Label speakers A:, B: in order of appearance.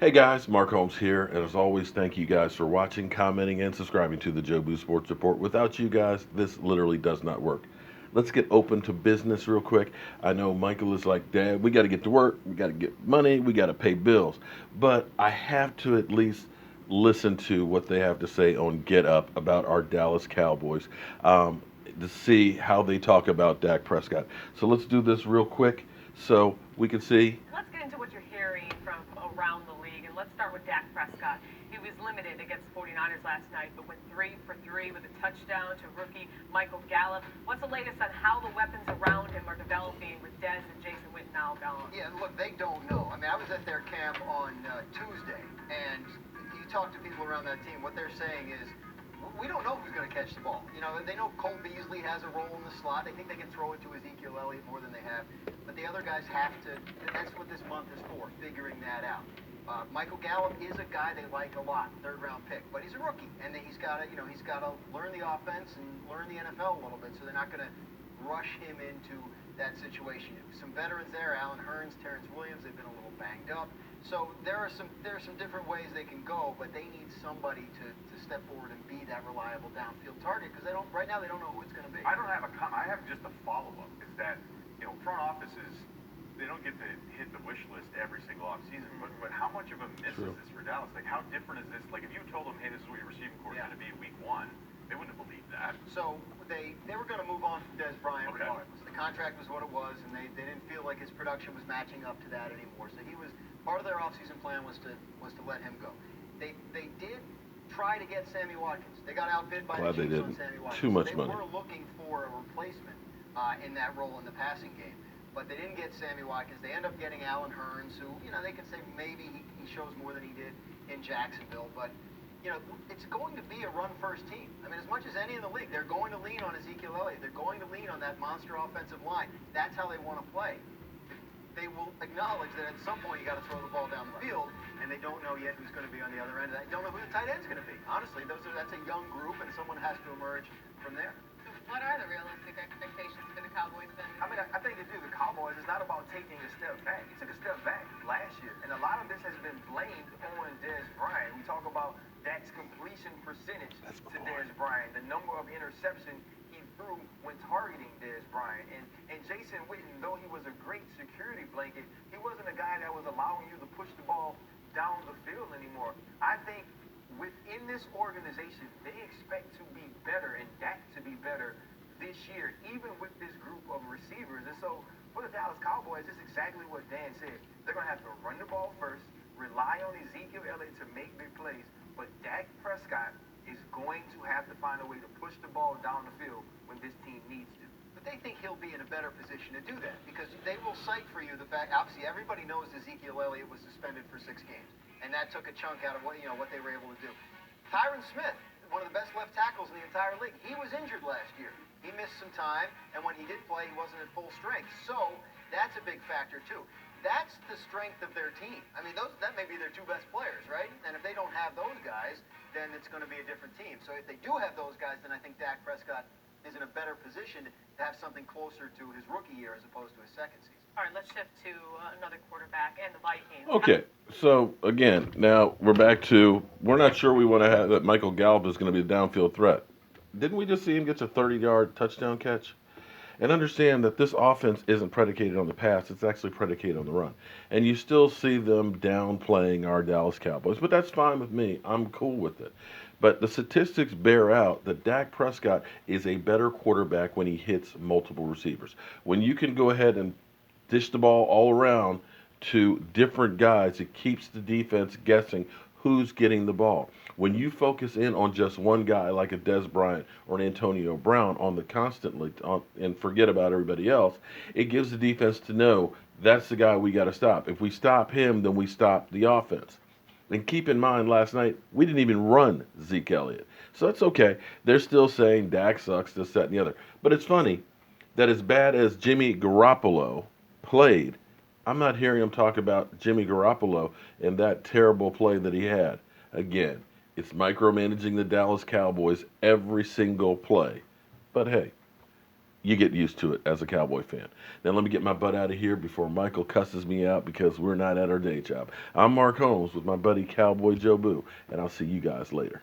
A: Hey guys, Mark Holmes here, and as always, thank you guys for watching, commenting, and subscribing to the Joe Boo Sports Report. Without you guys, this literally does not work. Let's get open to business real quick. I know Michael is like, Dad, we got to get to work, we got to get money, we got to pay bills, but I have to at least listen to what they have to say on Get Up about our Dallas Cowboys um, to see how they talk about Dak Prescott. So let's do this real quick so we can see.
B: Let's get into what you're hearing from around the league, and let's start with Dak Prescott. He was limited against 49ers last night, but went 3 for 3 with a touchdown to rookie Michael Gallup. What's the latest on how the weapons around him are developing with Dez and Jason Witten now gone?
C: Yeah, look, they don't know. I mean, I was at their camp on Tuesday, and you talk to people around that team, what they're saying is, we don't know who's going to catch the ball. You know, they know Cole Beasley has a role in the slot. They think they can throw it to Ezekiel Elliott more than they have. But the other guys have to, that's what this month is for, figuring that out. Michael Gallup is a guy they like a lot, third-round pick, but he's a rookie, and he's got to learn the offense and learn the NFL a little bit. So they're not going to rush him into that situation. Some veterans there, Alan Hearns, Terrence Williams, they've been a little banged up. So there are some different ways they can go, but they need somebody to step forward and be that reliable downfield target because right now they don't know who it's going to be.
D: I don't have I have just a follow-up. Is that front offices, they don't get to hit the wish list every single offseason, but how much of a miss is this for Dallas? Like, how different is this? Like, if you told them, hey, this is what your receiving core is going to be week 1, they wouldn't have believed that.
C: So they were going to move on from Dez Bryant
D: Okay.
C: regardless. The contract was what it was, and they didn't feel like his production was matching up to that anymore. So he was part of their offseason plan was to let him go. They did try to get Sammy Watkins. They got outbid by
A: Glad
C: the
A: they
C: Chiefs on
A: didn't.
C: Sammy Watkins.
A: Too much
C: they
A: money.
C: were looking for a replacement in that role in the passing game. But they didn't get Sammy Watkins. They end up getting Alan Hearns, who, they can say maybe he shows more than he did in Jacksonville. But, it's going to be a run-first team. I mean, as much as any in the league, they're going to lean on Ezekiel Elliott. They're going to lean on that monster offensive line. That's how they want to play. They will acknowledge that at some point you got to throw the ball down the field, and they don't know yet who's going to be on the other end of that. They don't know who the tight end's going to be. Honestly, that's a young group, and someone has to emerge from there.
B: What are the realistic expectations for the Cowboys then?
D: I mean, I think if you're the Cowboys, it's not about taking a step back. He took a step back last year, and a lot of this has been blamed on Dez Bryant. We talk about Dak's completion percentage to Dez Bryant, the number of interceptions he threw when targeting Dez Bryant. And Jason Witten, though he was a great security blanket, he wasn't a guy that was allowing you to push the ball down the field anymore. I think within this organization, they expect to be better and Dak to be better this year, even with this group of receivers. And so for the Dallas Cowboys, it's exactly what Dan said. They're going to have to run the ball first, rely on Ezekiel Elliott to make big plays, but Dak Prescott is going to have to find a way to push the ball down the field when this team needs to.
C: But they think he'll be in a better position to do that because they will cite for you the fact, obviously everybody knows Ezekiel Elliott was suspended for 6 games, and that took a chunk out of what they were able to do. Tyron Smith, one of the best left tackles in the entire league, he was injured last year. He missed some time, and when he did play, he wasn't at full strength. So that's a big factor too. That's the strength of their team. I mean, that may be their 2 best players, right? And if they don't have those guys, then it's going to be a different team. So if they do have those guys, then I think Dak Prescott is in a better position to have something closer to his rookie year as opposed to his second season.
B: All right, let's shift to another quarterback and the Vikings.
A: Okay, so again, now we're back to we're not sure we want to have that Michael Gallup is going to be a downfield threat. Didn't we just see him get a 30-yard touchdown catch? And understand that this offense isn't predicated on the pass, it's actually predicated on the run. And you still see them downplaying our Dallas Cowboys, but that's fine with me. I'm cool with it. But the statistics bear out that Dak Prescott is a better quarterback when he hits multiple receivers. When you can go ahead and dish the ball all around to different guys, it keeps the defense guessing who's getting the ball. When you focus in on just one guy like a Dez Bryant or an Antonio Brown and forget about everybody else, it gives the defense to know that's the guy we got to stop. If we stop him, then we stop the offense. And keep in mind, last night, we didn't even run Zeke Elliott. So it's okay. They're still saying Dak sucks, this, that, and the other. But it's funny that as bad as Jimmy Garoppolo played, I'm not hearing him talk about Jimmy Garoppolo and that terrible play that he had. Again, it's micromanaging the Dallas Cowboys every single play. But hey, you get used to it as a Cowboy fan. Now let me get my butt out of here before Michael cusses me out because we're not at our day job. I'm Mark Holmes with my buddy Cowboy Joe Boo, and I'll see you guys later.